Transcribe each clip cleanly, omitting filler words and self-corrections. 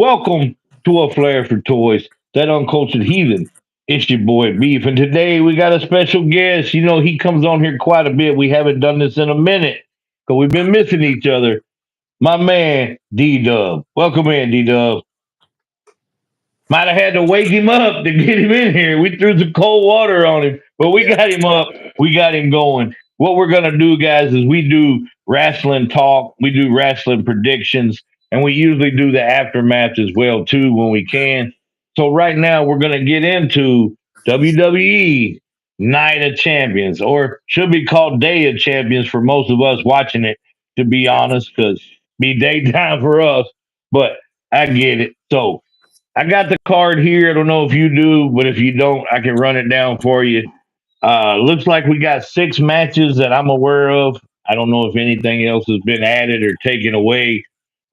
Welcome to A Flair for Toys, that uncultured heathen. It's your boy Beef, and today we got a special guest. You know, he comes on here quite a bit. We haven't done this in a minute because we've been missing each other. My man, D Dub. Welcome in, D Dub. Might have had to wake him up to get him in here. We threw some cold water on him, but we Yeah. got him up. We got him going. What we're going to do, guys, is we do wrestling talk, we do wrestling predictions, and we usually do the aftermath as well, too, when we can. So, right now, we're going to get into WWE Night of Champions, or should be called Day of Champions for most of us watching it, to be honest, because be daytime for us, but I get it. So, I got the card here. I don't know if you do, but if you don't, I can run it down for you. Looks like we got six matches that I'm aware of. I don't know if anything else has been added or taken away.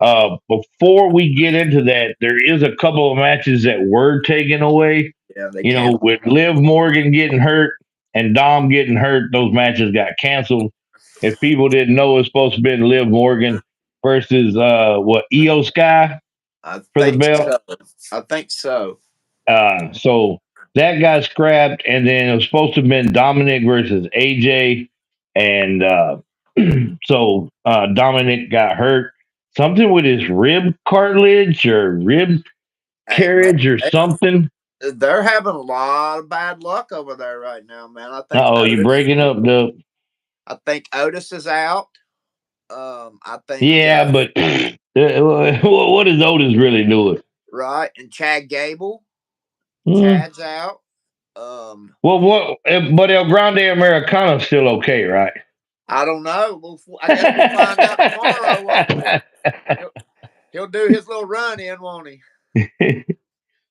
Before we get into that, there is a couple of matches that were taken away. Yeah, they You know, canceled. with Liv Morgan getting hurt and Dom getting hurt, those matches got canceled. If people didn't know, it's supposed to be Liv Morgan versus what Io Sky I for the think belt. so. I think so. So that got scrapped, and then it was supposed to have been Dominic versus AJ, and Dominic got hurt. Something with his rib cartilage or rib Hey, man, carriage or something. they're having a lot of bad luck over there right now, man. Oh, you breaking up the? I think Otis is out. I think Yeah, but what is Otis really doing? right, and Chad Gable. Hmm. Chad's out. Um, Well, but El Grande Americano's still okay, right? I don't know. I guess we'll find out tomorrow, won't we? He'll, he'll do his little run in, won't he?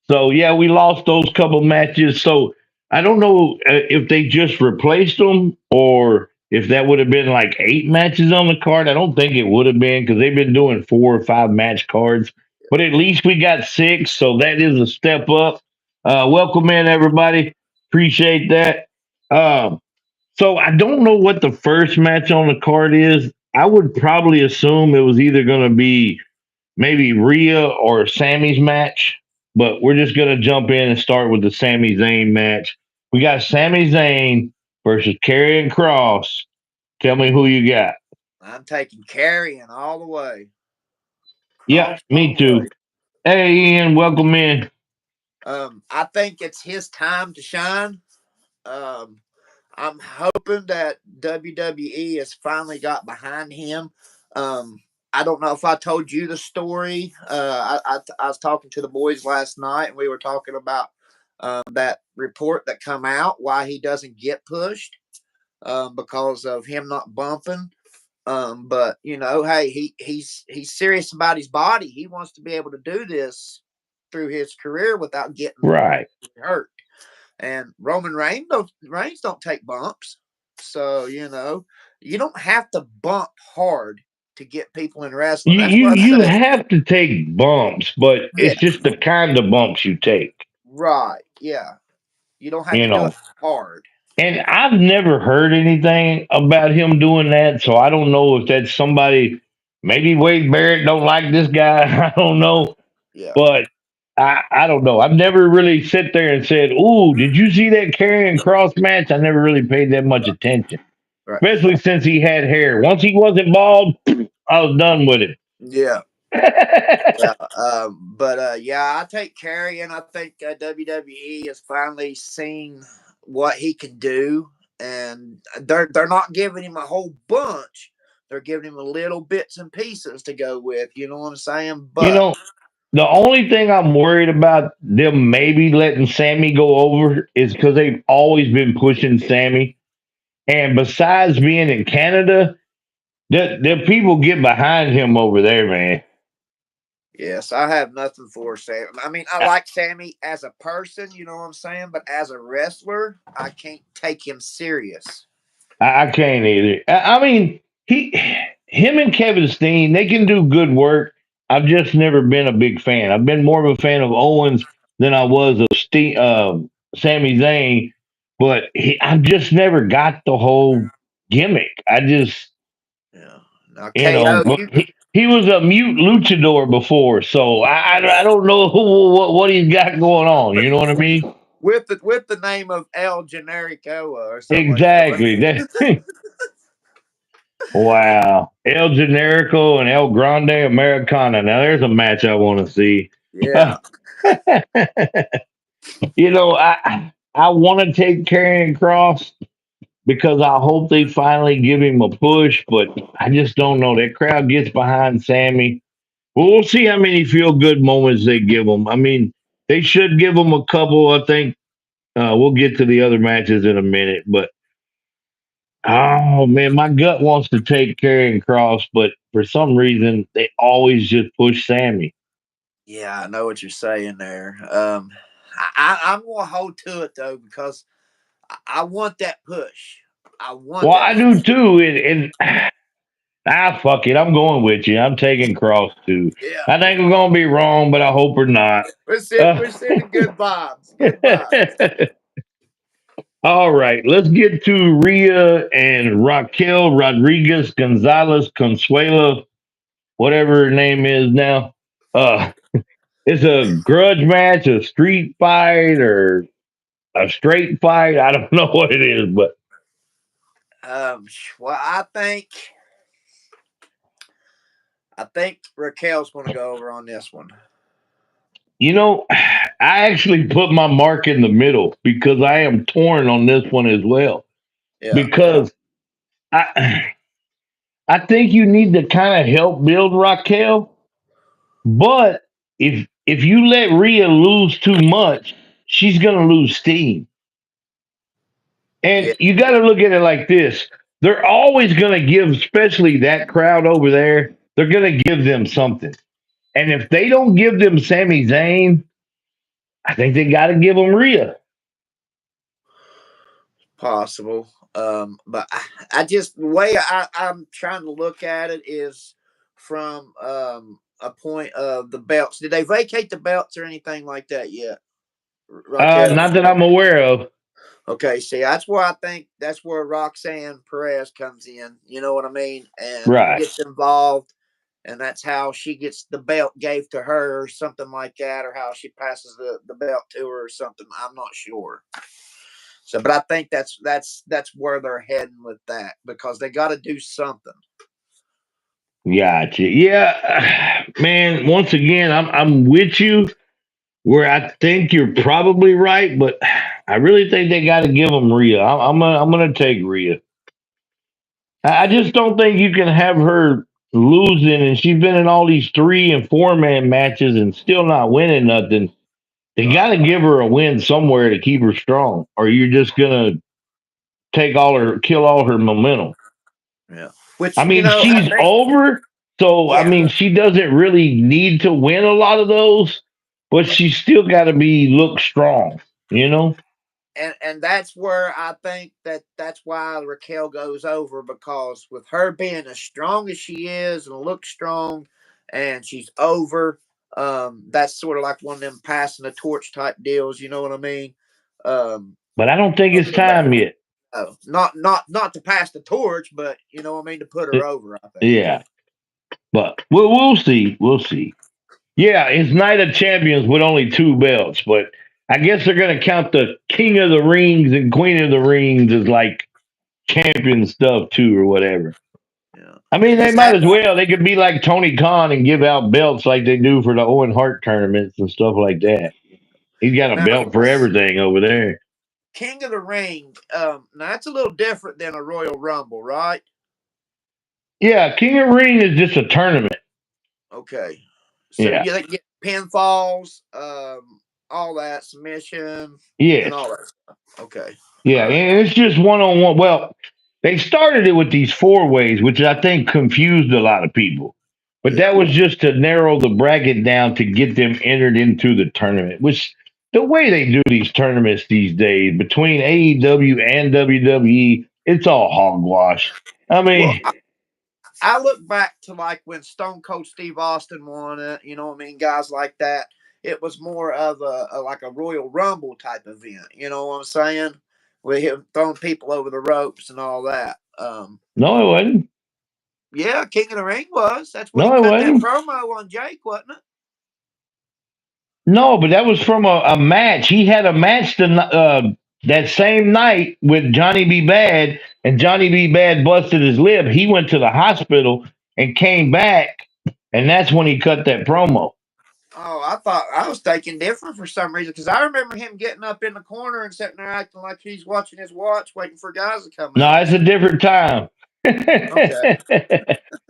So yeah, we lost those couple matches. So I don't know if they just replaced them or if that would have been like eight matches on the card. I don't think it would have been because they've been doing 4 or 5 match cards. But at least we got six, so that is a step up. Welcome in everybody. Appreciate that. Um, so I don't know what the first match on the card is. I would probably assume it was either going to be maybe Rhea or Sammy's match, but we're just gonna jump in and start with the Sami Zayn match. We got Sami Zayn versus Karrion Cross. Tell me who you got. I'm taking carrying all the way. Yeah, Cross me all the way. too. Hey Ian, welcome in. I think it's his time to shine. Um, I'm hoping that WWE has finally got behind him. Um, I don't know if I told you the story. I was talking to the boys last night, and we were talking about that report that come out why he doesn't get pushed because of him not bumping. But you know, hey, he's serious about his body. He wants to be able to do this through his career without getting Right. hurt. And Reigns don't take bumps. So, you know, you don't have to bump hard to get people in wrestling. You That's you what I you say. have to take bumps, but Yeah, it's just the kind of bumps you take, right. Yeah. You don't have you to do know. it hard. And I've never heard anything about him doing that, so I don't know if that's somebody. Maybe Wade Barrett don't like this guy. I don't know, Yeah. but I don't know. I've never really sit there and said, "Ooh, did you see that Karrion Cross match?" I never really paid that much attention, Right. especially since he had hair. Once he wasn't bald, I was done with it. Yeah. Yeah. Yeah, I take Kerry, and I think WWE has finally seen what he can do, and they're not giving him a whole bunch. They're giving him a little bits and pieces to go with. You know what I'm saying? you But know, the only thing I'm worried about them maybe letting Sammy go over is because they've always been pushing Sammy. And besides being in Canada, the people get behind him over there, man. yes, I have nothing for Sam. I mean, I I, like Sammy as a person. You know what I'm saying? But as a wrestler, I can't take him serious. I can't either. I mean, him and Kevin Steen, they can do good work. I've just never been a big fan. I've been more of a fan of Owens than I was of Sami Zayn, but I've just never got the whole gimmick. I just, Yeah. Now you know, KO, but you he was a mute luchador before, so I don't know what he's got going on. You know what I mean? with the name of El Generico or something like that. Exactly. Wow. El Generico and El Grande Americana. Now there's a match I want to see. Yeah, I want to take Karrion Cross because I hope they finally give him a push, but I just don't know. That crowd gets behind Sammy. Well, we'll see how many feel good moments they give him. I mean, they should give him a couple. I think we'll get to the other matches in a minute, but oh man, my gut wants to take Karrion Cross, but for some reason they always just push Sammy. yeah, I know what you're saying there. I'm gonna hold to it though because I want that push. I want Well, that I push. do too, and fuck it, I'm going with you. I'm taking Cross too. Yeah, I think we're gonna be wrong, but I hope we're not. we're sending good vibes. Good vibes. All right, let's get to Rhea and Raquel Rodriguez Gonzalez Consuelo, whatever her name is now. Uh, it's a grudge match, a street fight, or a straight fight. I don't know what it is, but Well, I think Raquel's going to go over on this one. you know, I actually put my mark in the middle because I am torn on this one as well. Yeah, Because I, I think you need to kind of help build Raquel, but if you let Rhea lose too much, she's gonna lose steam. yeah, And you got to look at it like this: they're always gonna give, especially that crowd over there, they're gonna give them something. And if they don't give them Sami Zayn, I think they got to give them Rhea. possible. But I just the way I'm trying to look at it is from a point of the belts. Did they vacate the belts or anything like that yet, Raquel? Not that I'm aware of. Okay, see, that's where I think that's where Roxanne Perez comes in. You know what I mean? And Right. gets involved, and that's how she gets the belt gave to her, or something like that, or how she passes the belt to her, or something. I'm not sure. So, but I think that's where they're heading with that because they got to do something. Gotcha. Yeah, man. Once again, I'm with you. Where I think you're probably right, but I really think they got to give them Rhea. I'm gonna take Rhea. I just don't think you can have her losing, and she's been in all these 3 and 4 man matches and still not winning nothing. They got Right. to give her a win somewhere to keep her strong, or you're just gonna kill all her momentum. Yeah. I Which mean, I she's think. over, so I Yeah. mean, she doesn't really need to win a lot of those, but she's still got to be look strong. You know. And that's where I think that's why Raquel goes over because with her being as strong as she is and looks strong, and she's over, that's sort of like one of them passing the torch type deals. You know what I mean? Um, But I don't think it's over there. time yet. Not to pass the torch, but you know what I mean, to put Uh, her over. I think. Yeah, but we'll see. We'll see. Yeah, it's Night of Champions with only 2 belts, but I guess they're going to count the King of the Rings and Queen of the Rings as like champion stuff too, or whatever. Yeah. I mean, they Is might that as well. They could be like Tony Khan and give out belts like they do for the Owen Hart tournaments and stuff like that. He's got a now? belt for everything over there. King of the Ring. Now that's a little different than a Royal Rumble, right? Yeah, King of Ring is just a tournament. Okay. So Yeah. you get pinfalls, all that submission and Yes. all that stuff. Okay. All Yeah, right. and it's just one on one. Well, they started it with these 4 ways, which I think confused a lot of people. But Yeah. that was just to narrow the bracket down to get them entered into the tournament, which the way they do these tournaments these days between AEW and WWE, it's all hogwash. I Well, mean, I look back to like when Stone Cold Steve Austin won it. You know what I mean? Guys like that. It was more of a like a Royal Rumble type event. You know what I'm saying? With him throwing people over the ropes and all that. no, it wasn't. Yeah, King of the Ring was. That's when he No, it cut that wasn't. promo on Jake, wasn't it? No, but that was from a match. He had a match that same night with Johnny B. Bad, and Johnny B. Bad busted his lip. He went to the hospital and came back, and that's when he cut that promo. Oh, I thought I was thinking different for some reason because I remember him getting up in the corner and sitting there acting like he's watching his watch, waiting for guys to come No, out. it's a different time. He Okay.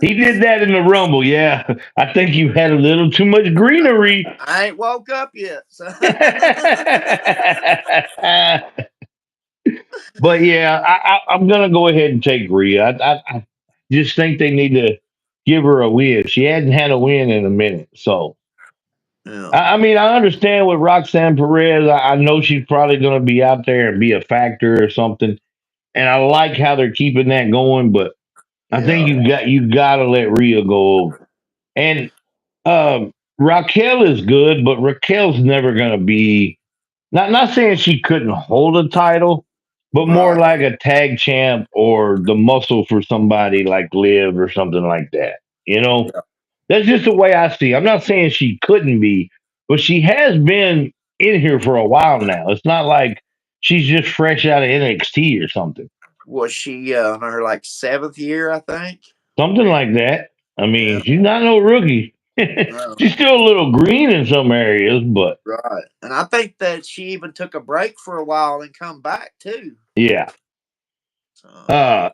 did that in the Rumble. Yeah, I think you had a little too much greenery. I ain't woke up yet. So. But yeah, I'm gonna go ahead and take Rhea. I just think they need to give her a win. She hadn't had a win in a minute, so Yeah. I mean I understand with Roxanne Perez. I know she's probably gonna be out there and be a factor or something, and I like how they're keeping that going. But I think Yeah. you got to let Rhea go over. And Raquel is good, but Raquel's never gonna be. Not saying she couldn't hold a title, but more Right. like a tag champ or the muscle for somebody like Liv or something like that. You know, Yeah. that's just the way I see it. I'm not saying she couldn't be, but she has been in here for a while now. It's not like she's just fresh out of NXT or something. Was she on her like seventh year? I think. Something like that. I Yeah. mean, she's not no rookie. No. She's still a little green in some areas, but Right. And I think that she even took a break for a while and come back too. yeah. So,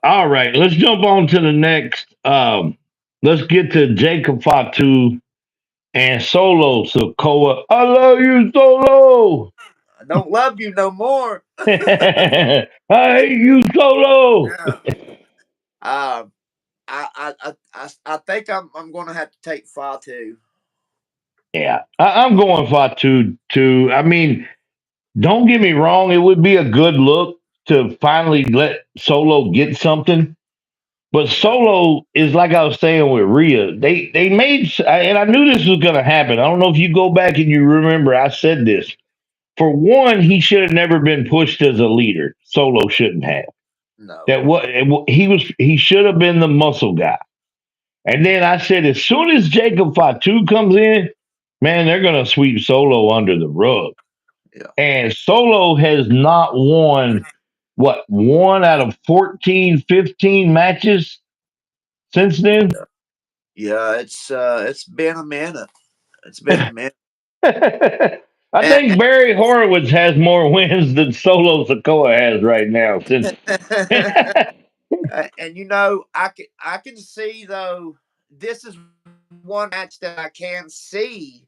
All right, let's jump on to the next. Let's get to Jacob Fatu and Solo Sokoa. I love you, Solo. I don't love you no more. I hate you, Solo. Yeah. Um, I think I'm going to have to take Fatu. Yeah, I'm going Fatu too. I mean, don't get me wrong; it would be a good look to finally let Solo get something. But Yeah. Solo is like I was saying with Rhea. They made, and I knew this was going to happen. I don't know if you go back and you remember I said this. For one, he should have never been pushed as a leader. Solo shouldn't have. No. That what he should have been the muscle guy. And then I said, as soon as Jacob Fatu comes in, man, they're going to sweep Solo under the rug. Yeah. And Solo has not won what one out of 14, 15 matches since then. Yeah. It's been a minute. It's been a minute. I And, think Barry Horowitz has more wins than Solo Sokoa has right now. Since and I can see though this is one match that I can see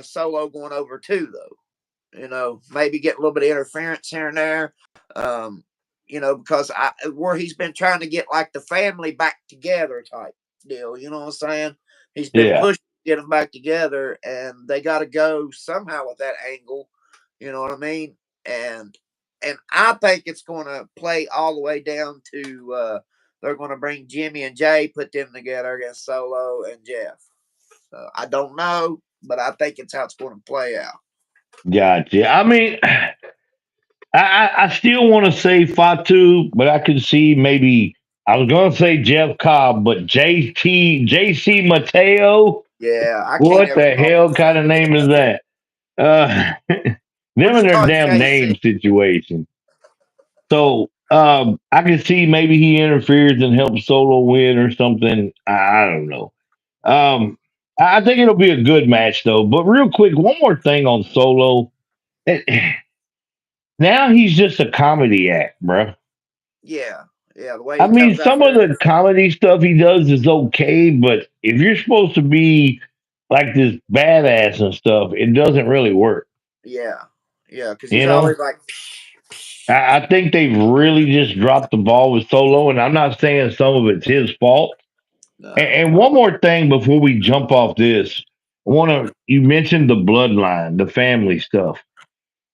Solo going over too though. Maybe get a little bit of interference here and there. Um, because where he's been trying to get like the family back together type deal. You know what I'm saying? He's been yeah, pushed to get them back together, and they got to go somehow with that angle. You know what I mean? And and I think it's going to play all the way down to they're going to bring Jimmy and Jay, put them together against Solo and Jeff. I don't know, but I think it's how it's going to play out. gotcha. I mean, I still want to say Fatu, but I could see maybe I was going to say Jeff Cobb, but JC Mateo. Yeah, I can't What ever the call hell kind of name is that? We'll Them and just their call it damn JC. name situation. So I can see maybe he interferes and helps Solo win or something. I don't know. I think it'll be a good match though. But real quick, one more thing on Solo. Now he's just a comedy act, bro. Yeah, yeah. The way I he mean, comes out some of there. the comedy stuff he does is okay, but if you're supposed to be like this badass and stuff, it doesn't really work. Yeah, yeah. Because You he's know, always like, I think they've really just dropped the ball with Solo, and I'm not saying some of it's his fault. no. And one more thing before we jump off this, I want to. You mentioned the bloodline, the family stuff.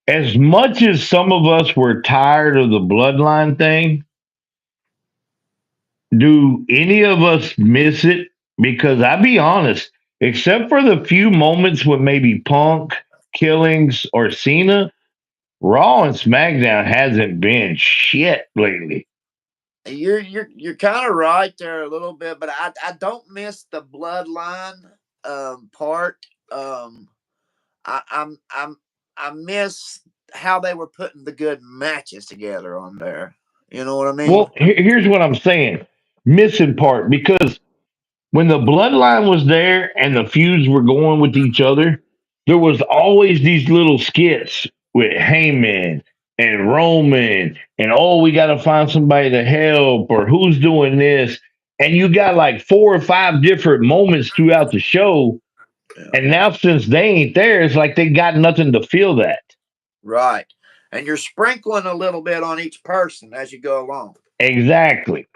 As much as some of us were tired of the bloodline thing, do any of us miss it? Because I be honest, except for the few moments with maybe Punk, Killings, or Cena, Raw and SmackDown hasn't been shit lately. You're kind of right there a little bit, but I don't miss the bloodline part. I'm I miss how they were putting the good matches together on there. You know what I mean? Well, here's what I'm saying. Missing part because when the bloodline was there and the feuds were going with each other, there was always these little skits with Heyman and Roman and oh, we got to find somebody to help or who's doing this. And you got like four or five different moments throughout the show. Yeah. And now since they ain't there, it's like they got nothing to fill that. Right. And you're sprinkling a little bit on each person as you go along. Exactly.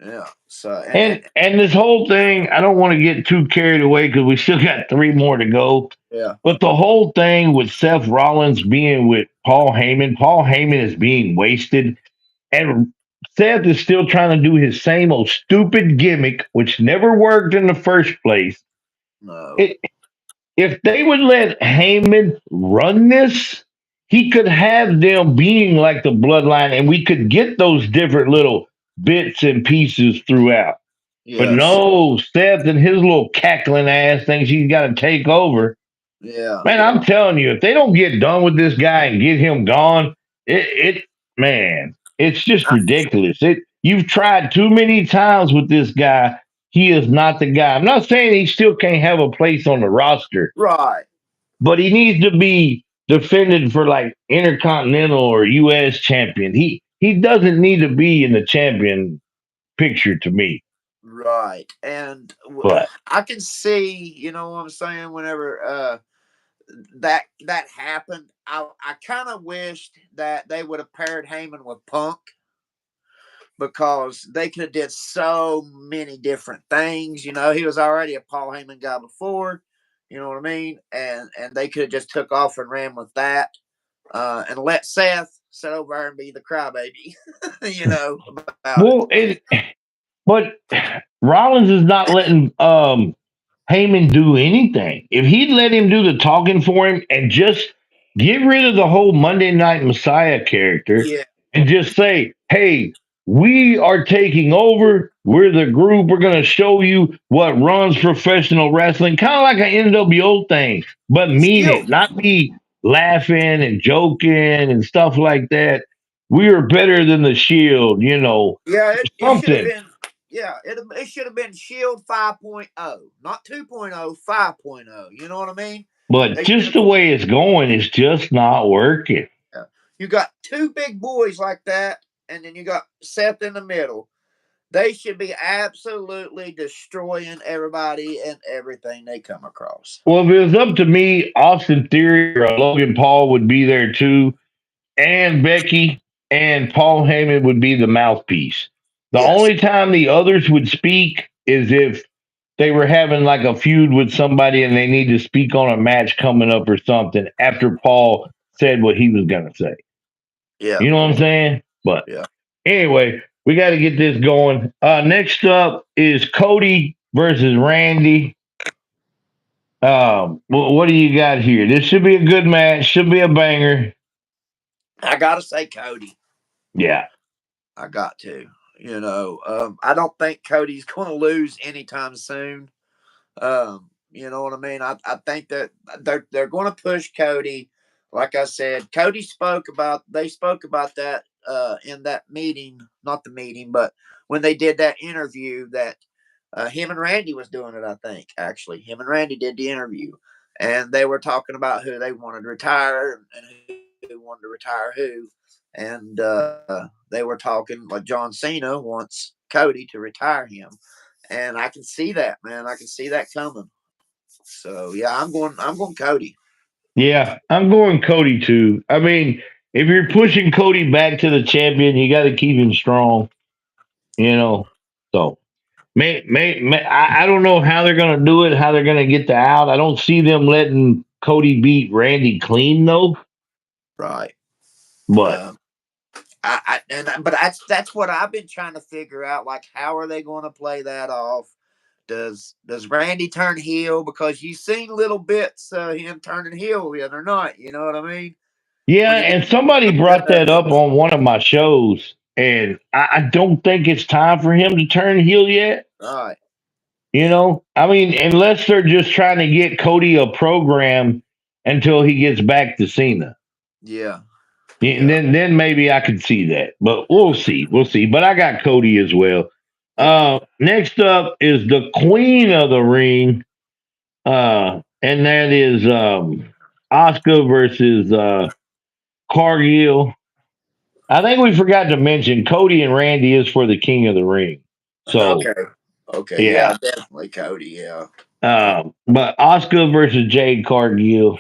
Yeah. So And this whole thing, I don't want to get too carried away because we still got three more to go. yeah. But the whole thing with Seth Rollins being with Paul Heyman is being wasted. And Seth is still trying to do his same old stupid gimmick, which never worked in the first place. No. It, if they would let Heyman run this, he could have them being like the bloodline and we could get those different little bits and pieces throughout. But Yes. no, Seth and his little cackling ass thinks he's got to take over. Yeah. Man, I'm telling you, if they don't get done with this guy and get him gone, it man, it's just I, ridiculous. You've tried too many times with this guy. He is not the guy. I'm not saying he still can't have a place on the roster, right. but he needs to be defended for like intercontinental or US champion. He doesn't need to be in the champion picture to me. Right. And But I can see, you know what I'm saying, whenever that happened, I kind of wished that they would have paired Heyman with Punk because they could have did so many different things. You know, he was already a Paul Heyman guy before. You know what I mean? And they could have just took off and ran with that, and let Seth sit over there and be the crybaby. you know about it. well, but Rollins is not letting Heyman do anything. If he'd let him do the talking for him and just get rid of the whole Monday Night Messiah character Yeah. and just say, hey, we are taking over. We're the group. We're going to show you what runs professional wrestling, kind of like an NWO thing, but mean Shield. it, not be laughing and joking and stuff like that. We are better than the Shield, Yeah, it should have something. been. Yeah, it should have been Shield 5.0, not 2.0, 5.0. You know what I mean? But They should just have. the way it's going is just not working. You got two big boys like that, and then you got Seth in the middle. They should be absolutely destroying everybody and everything they come across. Well, if it was up to me, Austin Theory or Logan Paul would be there too, and Becky and Paul Heyman would be the mouthpiece. The Yes. only time the others would speak is if they were having like a feud with somebody and they need to speak on a match coming up or something after Paul said what he was going to say. Yeah. You know what I'm saying? But Yeah. anyway, we got to get this going. Next up is Cody versus Randy. What do you got here? This should be a good match. Should be a banger. I gotta say Cody. Yeah. I got to. I don't think Cody's going to lose anytime soon. You know what I mean? I think that they're going to push Cody. Like I said, they spoke about that in that meeting, not the meeting, but when they did that interview that him and Randy was doing it. I think actually him and Randy did the interview, and they were talking about who they wanted to retire and who wanted to retire who, and they were talking like John Cena wants Cody to retire him, and I can see that, man. I can see that coming. So yeah, I'm going Cody. Yeah. I'm going Cody too. I mean, if you're pushing Cody back to the champion, you got to keep him strong, you know. So, I don't know how they're going to do it, how they're going to get the out. I don't see them letting Cody beat Randy clean, though. Right. But Um, but that's what I've been trying to figure out. Like, how are they going to play that off? Does Randy turn heel? Because you've seen little bits him turning heel the other night. You know what I mean? yeah, When he did and somebody brought that the up on one of my shows. and I don't think it's time for him to turn heel yet. Right. I mean, unless they're just trying to get Cody a program until he gets back to Cena. Yeah. Yeah, and Yeah. then maybe I could see that, but we'll see, we'll see. But I got Cody as well. Okay. Next up is the Queen of the Ring, and that is Oscar versus Cargill. I think we forgot to mention Cody and Randy is for the King of the Ring. So Okay. Okay. Yeah, yeah, definitely Cody. Yeah. but Oscar versus Jade Cargill.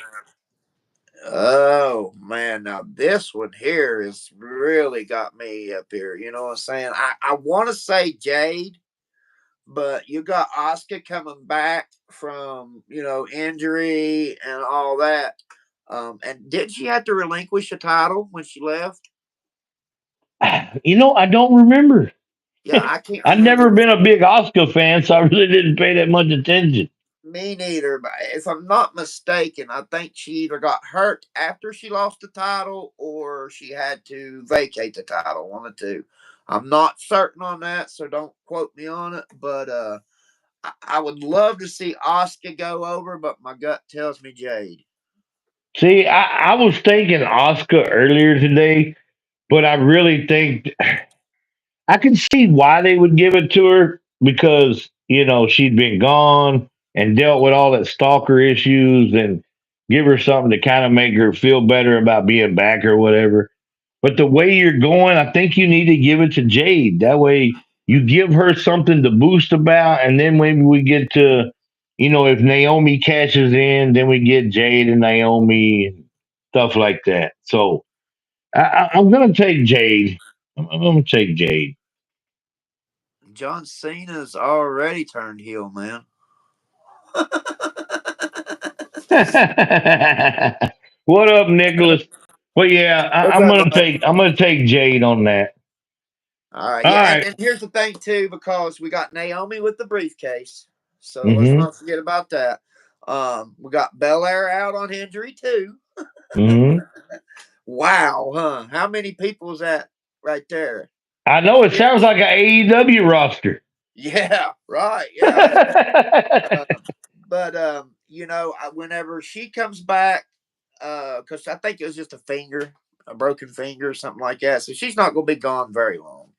Oh man, now this one here has really got me up here. You know what I'm saying? I want to say Jade, but you got Oscar coming back from injury and all that. And did she have to relinquish the title when she left? I don't remember. Yeah, I can't I've never remember. been a big Oscar fan, so I really didn't pay that much attention. Me neither, but if I'm not mistaken, I think she either got hurt after she lost the title or she had to vacate the title. One of the two. I'm not certain on that, so don't quote me on it. But I would love to see Oscar go over, but my gut tells me Jade. See, I was thinking Oscar earlier today, but I really think I can see why they would give it to her because, she'd been gone and dealt with all that stalker issues and give her something to kind of make her feel better about being back or whatever. But the way you're going, I think you need to give it to Jade. That way you give her something to boost about. And then maybe we get to, if Naomi cashes in, then we get Jade and Naomi and stuff like that. So I'm going to take Jade. I'm going to take Jade. John Cena's already turned heel, man. What up, Nicholas? Well, yeah, What's I'm up, gonna bud? take Jade on that. All right, All yeah, and, right. and here's the thing too, because we got Naomi with the briefcase, so let's Mm-hmm. not forget about that. We got Belair out on injury too. Mm-hmm. Wow, huh? How many people is that right there? I know it sounds like an AEW roster. Yeah, right. Yeah, but whenever she comes back, because I think it was just a broken finger, or something like that, so she's not going to be gone very long.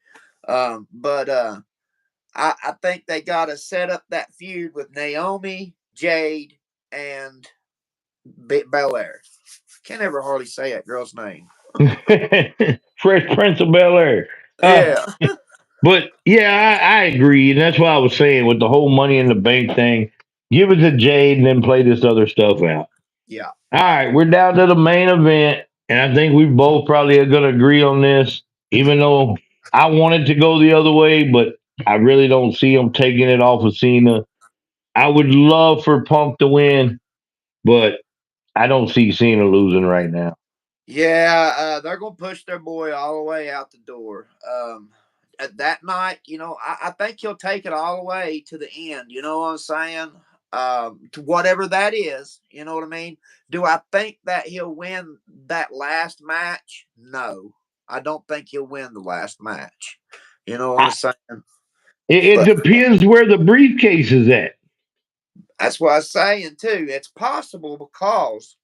But I think they got to set up that feud with Naomi, Jade, and Belair. Can't ever hardly say that girl's name. Fresh Prince of Bel Air. Uh, Yeah, but yeah, I agree, and that's what I was saying with the whole Money in the Bank thing. Give it to Jade and then play this other stuff out. yeah, All right, we're down to the main event, and I think we both probably are going to agree on this, even though I wanted to go the other way, but I really don't see him taking it off of Cena. I would love for Punk to win, but I don't see Cena losing right now. yeah. They're gonna push their boy all the way out the door. At that night, I think he'll take it all the way to the end. You know what I'm saying? To whatever that is. You know what I mean? Do I think that he'll win that last match? No, I don't think he'll win the last match. You know what I'm I, saying? it But depends where the briefcase is at. that's what I'm saying too. It's possible because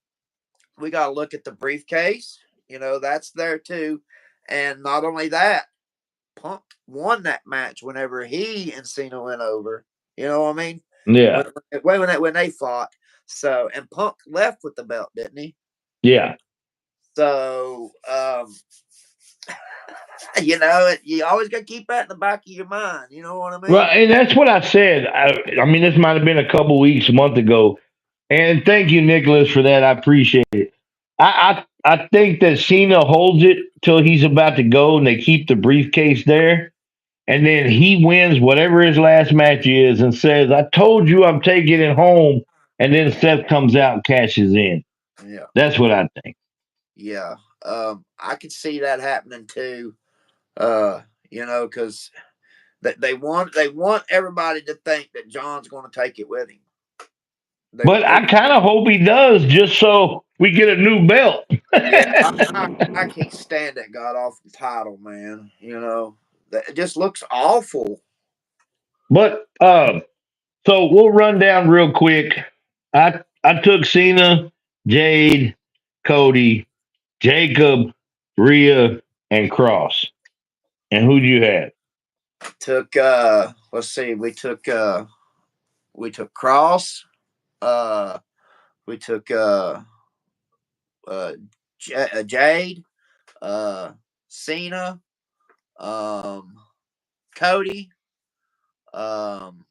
we got to look at the briefcase. That's there too. And not only that, Punk won that match whenever he and Cena went over. You know what I mean? When Yeah, when they fought. So and Punk left with the belt, didn't he? yeah. So you always got to keep that in the back of your mind. You know what I Well, mean? and that's what I said. I mean, this might have been a couple weeks, a month ago. And thank you, Nicholas, for that. I appreciate it. I think that Cena holds it till he's about to go, and they keep the briefcase there, and then he wins whatever his last match is, and says, "I told you I'm taking it home," and then Seth comes out and cashes in. Yeah, That's what I think. yeah. I could see that happening too. Because they want everybody to think that John's going to take it with him. They But they I kind of hope he does, just so. we get a new belt. Yeah, I can't stand that god awful title, man. It just looks awful. But so we'll run down real quick. I took Cena, Jade, Cody, Jacob, Rhea, and Cross. And who do you have? Took let's see, we took Cross, uh we took uh Jade, uh Cena, um Cody, um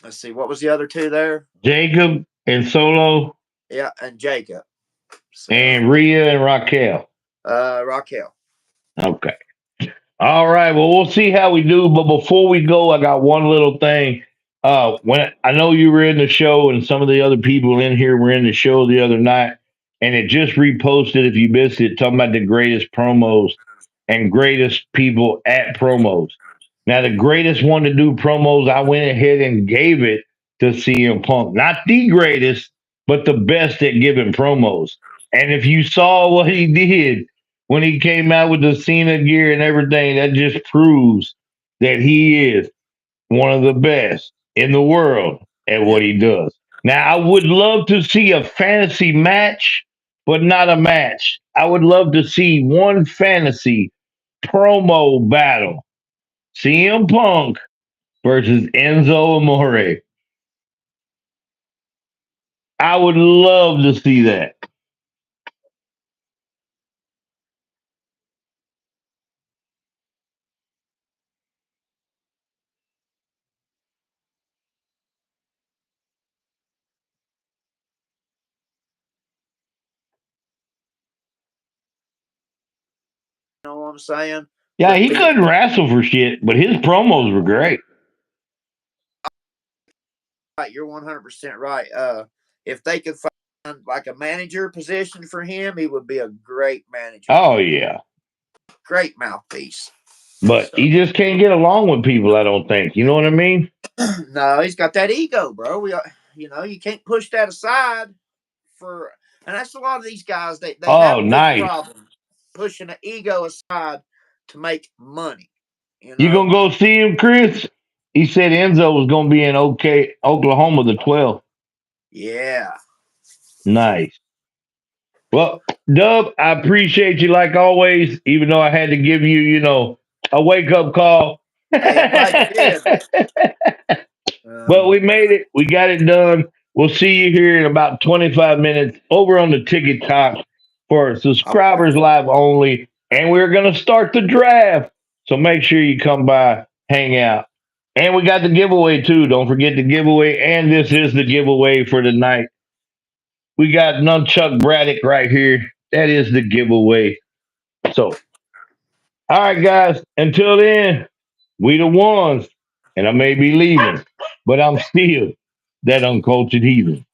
let's see, what was the other two there? Jacob and Solo, Yeah, and Jacob. So and Rhea and Raquel. Raquel. Okay. All right. Well, we'll see how we do. But before we go, I got one little thing. When I know you were in the show, and some of the other people in here were in the show the other night, and it just reposted. If you missed it, talking about the greatest promos and greatest people at promos. Now, the greatest one to do promos, I went ahead and gave it to CM Punk. Not the greatest, but the best at giving promos. And if you saw what he did when he came out with the Cena gear and everything, that just proves that he is one of the best in the world at Yeah. what he does. Now, I would love to see a fantasy match, but not a match. I would love to see one fantasy promo battle. CM Punk versus Enzo Amore. I would love to see that. You know what I'm saying? Yeah, Would he be couldn't wrestle for shit, but his promos were great. right. You're 100% right. If they could find like a manager position for him, he would be a great manager, Oh yeah. great mouthpiece. But So he just can't get along with people, I don't think. You know what I mean? no, he's got that ego, bro. You can't push that aside for, and that's a lot of these guys. They Oh, have this nice. problem pushing the ego aside to make money. You You know? gonna go see him, Chris? He said Enzo was gonna be in Oklahoma the 12th. Yeah. Nice. Well, Dub, I appreciate you like always, even though I had to give you, a wake up call. Hey, I'm glad you did. But Um, we made it. We got it done. We'll see you here in about 25 minutes over on the Ticket Talk for all right. subscribers live only. And we're going to start the draft. So make sure you come by, hang out. And we got the giveaway too. Don't forget the giveaway. And this is the giveaway for tonight. We got Nunchuck Braddock right here. That is the giveaway. So, all right, guys. Until then, we the ones. And I may be leaving, but I'm still that uncultured heathen.